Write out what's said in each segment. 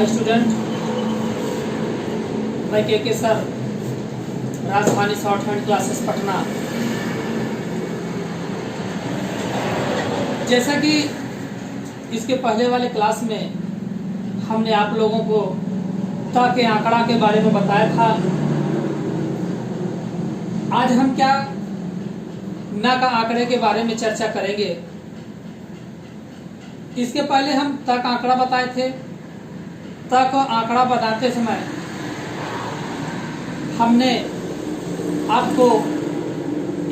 Hi student, मैं के sir, राजधानी शॉर्ट हैंड क्लासेस पटना। जैसा कि इसके पहले वाले क्लास में हमने आप लोगों को त के आंकड़ा के बारे में बताया था, आज हम क्या न का आंकड़े के बारे में चर्चा करेंगे। इसके पहले हम त का आंकड़ा बताए थे। त का आंकड़ा बताते समय हमने आपको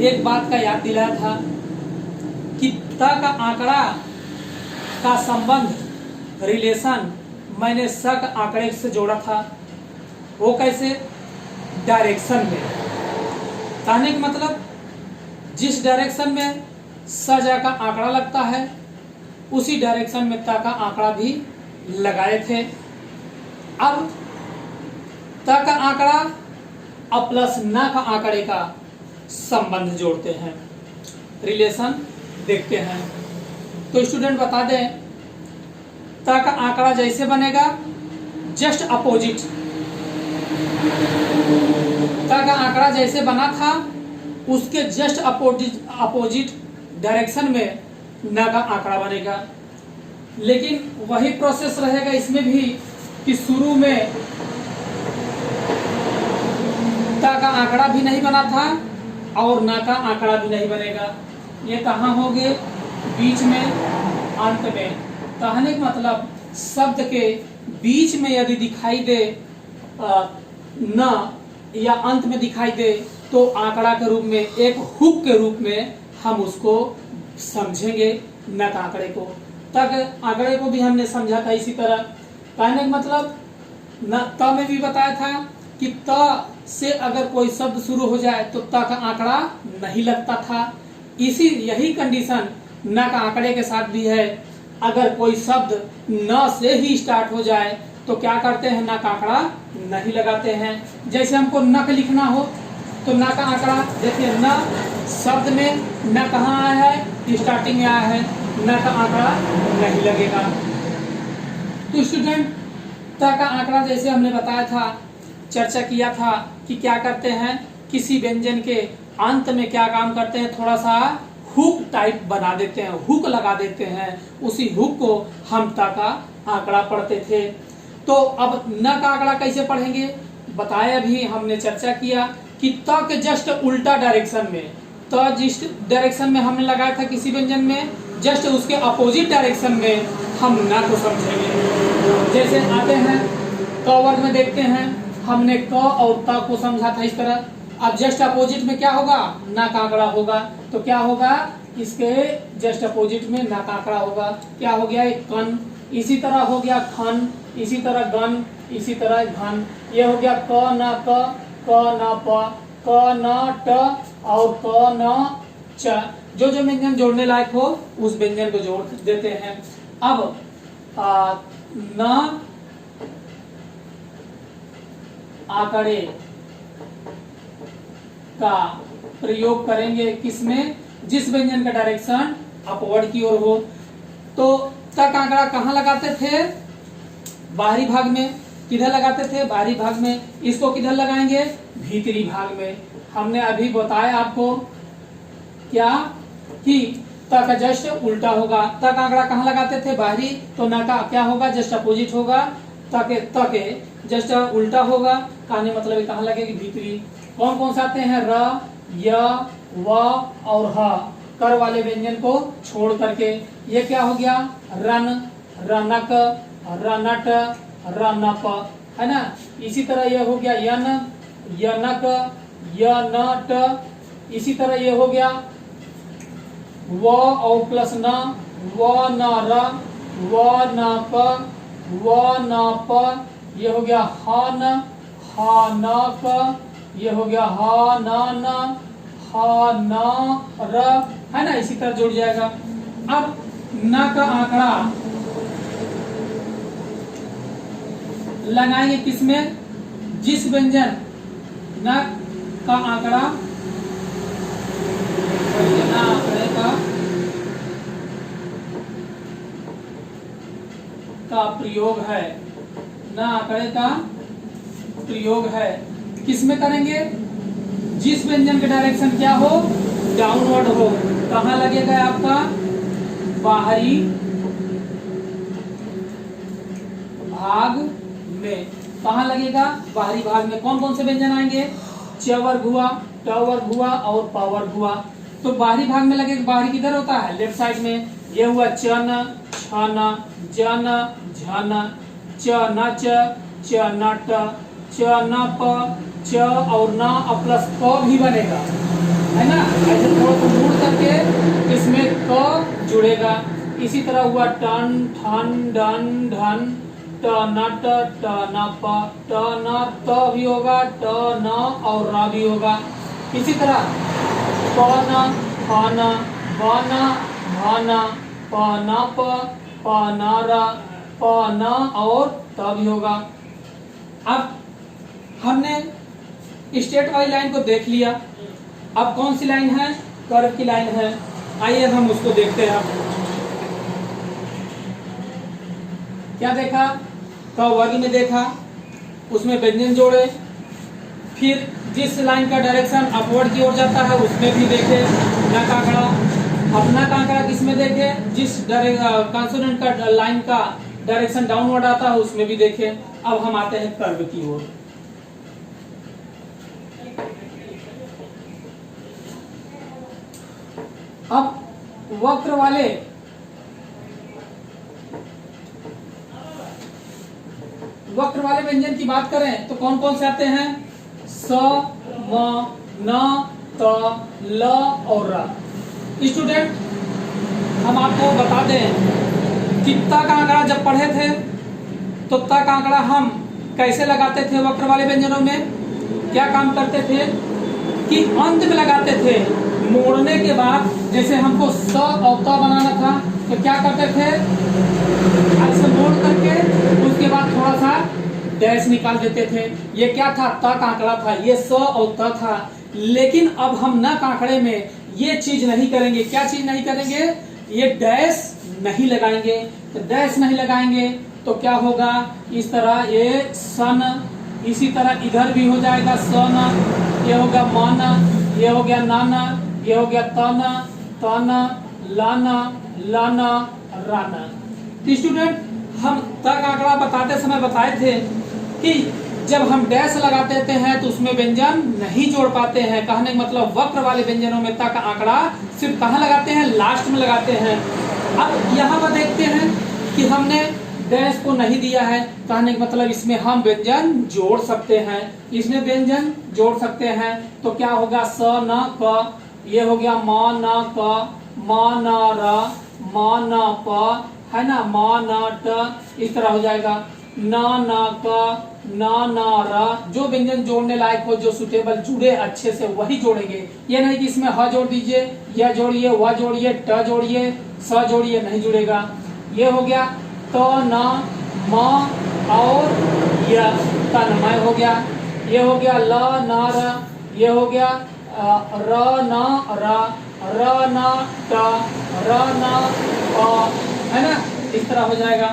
एक बात का याद दिलाया था कि त का आंकड़ा का संबंध, रिलेशन मैंने स का आंकड़े से जोड़ा था। वो कैसे? डायरेक्शन में। कहने का मतलब जिस डायरेक्शन में स जा का आंकड़ा लगता है उसी डायरेक्शन में त का आंकड़ा भी लगाए थे। अब त का आंकड़ा और प्लस न का आंकड़े का संबंध जोड़ते हैं, रिलेशन देखते हैं। तो स्टूडेंट बता दें, त का आंकड़ा जैसे बनेगा जस्ट अपोजिट, त का आंकड़ा जैसे बना था उसके जस्ट अपोजिट डायरेक्शन में न का आंकड़ा बनेगा। लेकिन वही प्रोसेस रहेगा इसमें भी कि शुरू में त का आंकड़ा भी नहीं बना था और न का आंकड़ा भी नहीं बनेगा। ये कहाँ होंगे? बीच में, अंत में। कहने का मतलब शब्द के बीच में यदि दिखाई दे न या अंत में दिखाई दे तो आंकड़ा के रूप में, एक हुक के रूप में हम उसको समझेंगे न का आंकड़े को। तक आंकड़े को भी हमने समझा था इसी तरह। कहने का मतलब न त में भी बताया था कि त से अगर कोई शब्द शुरू हो जाए तो त का आंकड़ा नहीं लगता था। यही कंडीशन न का आंकड़े के साथ भी है। अगर कोई शब्द न से ही स्टार्ट हो जाए तो क्या करते हैं? न का आंकड़ा नहीं लगाते हैं। जैसे हमको नक लिखना हो तो न का आंकड़ा देखिए, न शब्द में न कहाँ आया है? स्टार्टिंग में आया है, न का आंकड़ा नहीं लगेगा। तो स्टूडेंट त का आंकड़ा जैसे हमने बताया था, चर्चा किया था कि क्या करते हैं, किसी व्यंजन के अंत में क्या काम करते हैं? थोड़ा सा हुक टाइप बना देते हैं, हुक लगा देते हैं। उसी हुक को हम त का आंकड़ा पढ़ते थे। तो अब न का आंकड़ा कैसे पढ़ेंगे? बताया भी, हमने चर्चा किया कि त के जस्ट उल्टा डायरेक्शन में, त जिस डायरेक्शन में हमने लगाया था किसी व्यंजन में, जस्ट उसके अपोजिट डायरेक्शन में हम न को समझेंगे। जैसे आते हैं क वर्ग में, देखते हैं हमने क और त को समझा था इस तरह। अब जस्ट अपोजिट में क्या होगा? न का आंकड़ा होगा। तो क्या होगा? इसके जस्ट अपोजिट में न का आंकड़ा होगा। क्या हो गया? एक कन। इसी तरह हो गया खन, इसी तरह गन, इसी तरह घन। ये हो गया क न क, क न प, क न ट और क न च। जो जो व्यंजन जोड़ने लायक हो उस व्यंजन को जोड़ देते हैं। अब न आंकड़े का प्रयोग करेंगे किसमें? जिस व्यंजन का डायरेक्शन अपवर्ड की ओर हो। तो त का आंकड़ा कहाँ लगाते थे? बाहरी भाग में। किधर लगाते थे? बाहरी भाग में। इसको किधर लगाएंगे? भीतरी भाग में। हमने अभी बताया आपको क्या कि त का जस्ट उल्टा होगा। त का आंकड़ा कहाँ लगाते थे? बाहरी। तो न का क्या होगा? जस्ट अपोजिट होगा। त के जस्ट उल्टा होगा। कहने मतलब कहाँ लगेगी? भीतरी। कौन कौन से आते हैं? र, य, व और ह। कर वाले व्यंजन को छोड़ करके ये क्या हो गया? रन, रनक, रनट, रनप, है ना। इसी तरह ये हो गया यन, यनक, यनट। इसी तरह ये हो गया व और प्लस न, व न र, व न प, व न प। ये हो गया ह न, ह न क। ये हो गया ह न न, ह न र, है ना। इसी तरह जुड़ जाएगा। अब न का आंकड़ा लगाएंगे किसमें? जिस व्यंजन न का आंकड़ा, न आंकड़े का प्रयोग है न आंकड़े का प्रयोग है। किसमें करेंगे? जिस व्यंजन का डायरेक्शन क्या हो, डाउनवर्ड हो। कहाँ लगेगा आपका? बाहरी भाग में। कहाँ लगेगा? बाहरी भाग में। कौन कौन से व्यंजन आएंगे? च वर्ग हुआ, ट वर्ग हुआ और प वर्ग हुआ। तो बाहरी भाग में लगेगा। बाहरी किधर होता है? लेफ्ट साइड में। ये हुआ चन, छन, जन, झन, च न च न ट, च न प, च और न प्लस क भी बनेगा, है ना। ऐसे थोड़ा सा मुड़ करके इसमें क जुड़ेगा। इसी तरह हुआ टन, ठन, डन, ढन, ट न ट, ट न प, ट न त भी होगा, ट न और र भी होगा। इसी तरह प न, फ न, ब न, भ न, प न प, प न र, प न और त भी होगा। अब हमने स्ट्रेट वाली लाइन को देख लिया। अब कौन सी लाइन है? कर्व की लाइन है। आइए हम उसको देखते हैं। क्या देखा? क वर्ग में देखा, उसमें व्यंजन जोड़े। फिर जिस लाइन का डायरेक्शन अपवर्ड की ओर जाता है उसमें भी देखे न का आंकड़ा। अपना का आंकड़ा किसमें देखे? जिस कॉन्सोनेंट का लाइन का डायरेक्शन डाउनवर्ड आता है उसमें भी देखे। अब हम आते हैं कर्व की ओर। अब वक्र वाले व्यंजन की बात करें तो कौन कौन से आते हैं? स, म, न, त, ल और र। स्टूडेंट, हम आपको बता दें कि त का आंकड़ा जब पढ़े थे तो त का आंकड़ा हम कैसे लगाते थे? वक्र वाले व्यंजनों में क्या काम करते थे कि अंत में लगाते थे। मोड़ने के बाद जैसे हमको स और त बनाना था तो क्या करते थे? ऐसे मोड़ करके उसके बाद थोड़ा सा डैश निकाल देते थे। ये क्या था? त का आंकड़ा था, ये स और त था। लेकिन अब हम न का आंकड़े में ये चीज नहीं करेंगे। क्या चीज नहीं करेंगे? ये डैश नहीं लगाएंगे। तो डैश नहीं लगाएंगे तो क्या होगा? इस तरह ये सन, इसी तरह इधर भी हो जाएगा सन, ये हो गया मन, ये हो गया नाना, ये हो गया तन, तन, लाना, लाना, राना। तो स्टूडेंट, हम तक आंकड़ा बताते समय बताए थे कि जब हम डैश लगा देते हैं तो उसमें व्यंजन नहीं जोड़ पाते हैं। कहने का मतलब वक्र वाले व्यंजनों में तक आंकड़ा सिर्फ कहाँ लगाते हैं? लास्ट में लगाते हैं। अब यहाँ पर देखते हैं कि हमने डैश को नहीं दिया है। कहने का मतलब इसमें हम व्यंजन जोड़ सकते हैं। इसमें व्यंजन जोड़ सकते हैं तो क्या होगा? स न क, ये हो गया म न क, म न र, म न प, है ना, म न ट, इस तरह हो जाएगा। न न क, न न र। जो व्यंजन जोड़ने लायक हो, जो सुटेबल जुड़े अच्छे से, वही जोड़ेंगे। ये नहीं कि इसमें ह जोड़ दीजिए, य जोड़िए, व जोड़िए, ट जोड़िए, स जोड़िए, नहीं जुड़ेगा। ये हो गया त न म और य, तन्मय हो गया। ये हो गया ल न र, ये हो गया र न र, र न ट, र न प, है ना। इस तरह हो जाएगा।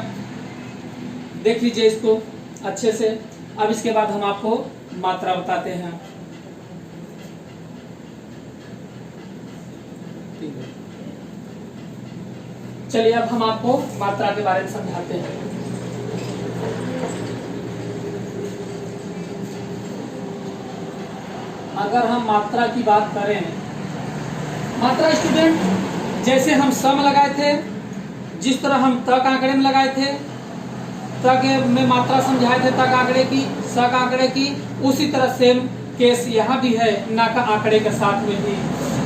देख लीजिए इसको अच्छे से। अब इसके बाद हम आपको मात्रा बताते हैं। चलिए अब हम आपको मात्रा के बारे में समझाते हैं। अगर हम मात्रा की बात करें, मात्रा स्टूडेंट जैसे हम सम लगाए थे, जिस तरह हम तक आंकड़े में लगाए थे, तक में मात्रा समझाए थे तक आंकड़े की, स का आंकड़े की, उसी तरह सेम केस यहाँ भी है न का आंकड़े के साथ में भी।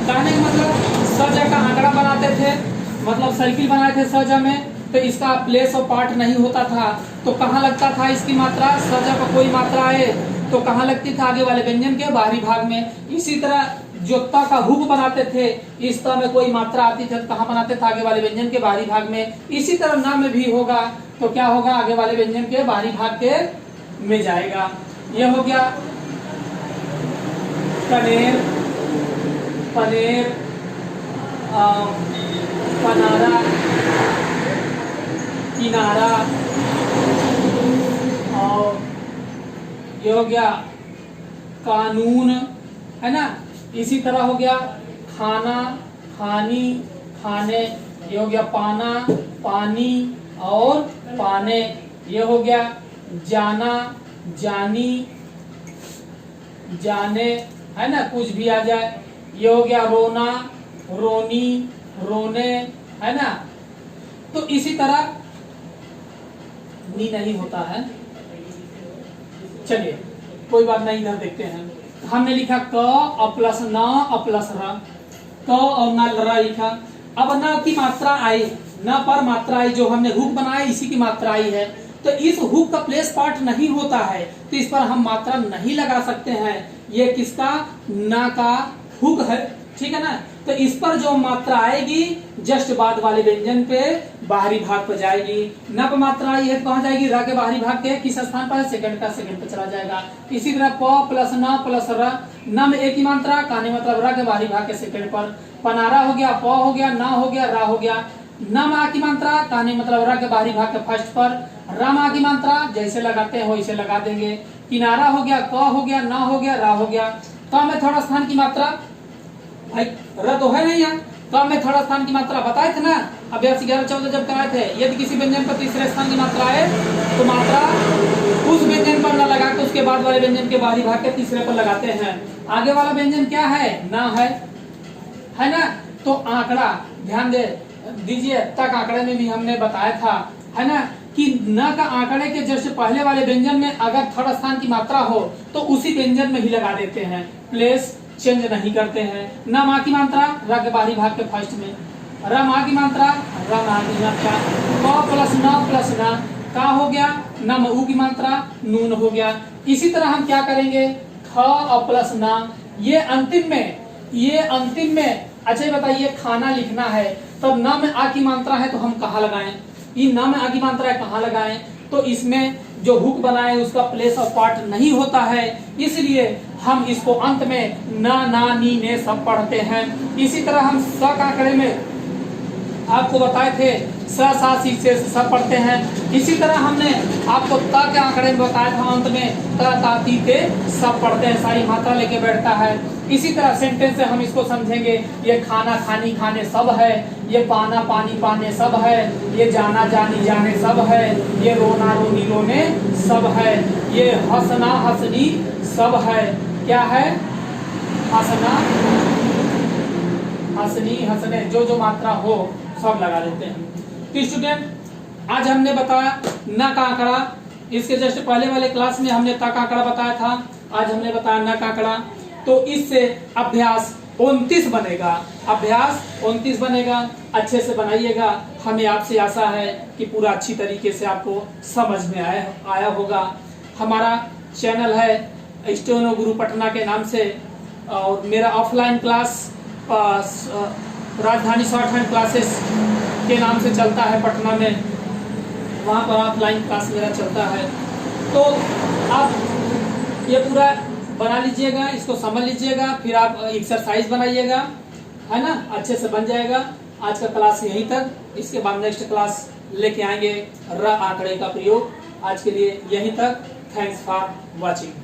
कहने का मतलब सजा का आंकड़ा बनाते थे, मतलब सर्किल बनाए थे सजा में, तो इसका प्लेस और पार्ट नहीं होता था। तो कहाँ लगता था इसकी मात्रा? सजा का कोई मात्रा है तो कहाँ लगती थी? आगे वाले व्यंजन के बाहरी भाग में। इसी तरह जो त का हुक बनाते थे, इस त में कोई मात्रा आती थी कहाँ बनाते थे? आगे वाले व्यंजन के बाहरी भाग में। इसी तरह न में भी होगा तो क्या होगा? आगे वाले व्यंजन के बाहरी भाग के में जाएगा। यह हो गया कनेर, पनेर, पनारा, किनारा, ये हो गया कानून, है ना। इसी तरह हो गया खाना, खानी, खाने, ये हो गया पाना, पानी और पाने, ये हो गया जाना, जानी, जाने, है ना, कुछ भी आ जाए। ये हो गया रोना, रोनी, रोने, है ना। तो इसी तरह नी नहीं होता है, चलिए कोई बात नहीं, इधर देखते हैं। हमने लिखा क प्लस न प्लस र, क और न र लिखा। अब न की मात्रा आई, न पर मात्रा आई, जो हमने हुक बनाया इसी की मात्रा आई है। तो इस हुक का प्लेस पार्ट नहीं होता है, तो इस पर हम मात्रा नहीं लगा सकते हैं। ये किसका, न का हुक है, ठीक है ना। तो इस पर जो मात्रा आएगी जस्ट बाद वाले व्यंजन पे बाहरी भाग पर जाएगी। न पर मात्रा आई है तो कहाँ जाएगी, र के बाहरी भाग के किस स्थान पर, सेकंड का सेकंड पे चला जाएगा। इसी तरह प प्लस न प्लस र, न में एक ही मात्रा, काने मतलब र के बाहरी भाग के सेकंड पर। पनारा हो गया, प हो गया, न हो गया, रा हो गया। न मा की मात्रा, काने मतलब र के बाहरी भाग के फर्स्ट पर। र मा की मात्रा जैसे लगाते हो इसे लगा देंगे। किनारा हो गया, क हो गया, न हो गया, रा हो गया। क में थोड़ा स्थान की मात्रा, भाई र तो है नहीं यहाँ, क में थोड़ा स्थान की मात्रा बताए थे ना अभ्यास 11-14 जब कराए थे। यदि किसी व्यंजन पर तीसरे स्थान की मात्रा है तो मात्रा उस व्यंजन पर न लगा के उसके बाद वाले व्यंजन के बाहरी भाग के तीसरे पर लगाते हैं। आगे वाला व्यंजन क्या है, न है ना। तो आंकड़ा ध्यान दे दीजिए, तक आंकड़े में भी हमने बताया था, है ना, कि न का आंकड़े के जैसे पहले वाले व्यंजन में अगर थर्ड स्थान की मात्रा हो तो उसी व्यंजन में ही लगा देते हैं, प्लेस चेंज नहीं करते हैं। न मा की मात्रा, र के बाहरी भाग के फर्स्ट में। र मा की मात्रा, र मा की मात्रा। क प्लस न, का हो गया, न मऊ की मात्रा, नून हो गया। इसी तरह हम क्या करेंगे, ख और प्लस न, ये अंतिम में अच्छा बताइए, खाना लिखना है तब न में आ की मात्रा है तो हम कहाँ लगाएं, ये न में आ की मात्रा है कहाँ लगाएं। तो इसमें जो हुक बनाए उसका प्लेस ऑफ पार्ट नहीं होता है, इसलिए हम इसको अंत में न, ना, नी, ने सब पढ़ते हैं। इसी तरह हम स का आंकड़े में आपको बताए थे, स, सा, सी, से सब पढ़ते हैं। इसी तरह हमने आपको त के आंकड़े में बताया था, अंत में त, ता, ती, ते सब पढ़ते हैं, सारी मात्रा लेके बैठता है। इसी तरह सेंटेंस से हम इसको समझेंगे, ये खाना, खानी, खाने सब है, ये पाना, पानी, पाने सब है, ये जाना, जानी, जाने सब है, ये रोना, रोनी, रोने सब है, ये हंसना, हंसनी सब है। क्या है, हंसना, हंसनी, हंसने, जो मात्रा हो सब लगा देते हैं। तो स्टूडेंट आज हमने बताया न का आंकड़ा, इसके जस्ट पहले वाले क्लास में हमने त का आंकड़ा बताया था, आज हमने बताया न का आंकड़ा। तो इससे अभ्यास 29 बनेगा, अभ्यास 29 बनेगा। अच्छे से बनाइएगा, हमें आपसे आशा है कि पूरा अच्छी तरीके से आपको समझ में आया होगा। हमारा चैनल है स्टेनो गुरु पटना के नाम से, और मेरा ऑफलाइन क्लास राजधानी शॉर्ट हैंड क्लासेस के नाम से चलता है पटना में, वहाँ पर ऑफलाइन क्लास मेरा चलता है। तो आप ये पूरा बना लीजिएगा, इसको समझ लीजिएगा, फिर आप एक्सरसाइज बनाइएगा, है ना, अच्छे से बन जाएगा। आज का क्लास यहीं तक, इसके बाद नेक्स्ट क्लास लेके आएंगे र आंकड़े का प्रयोग। आज के लिए यहीं तक, थैंक्स फॉर वॉचिंग।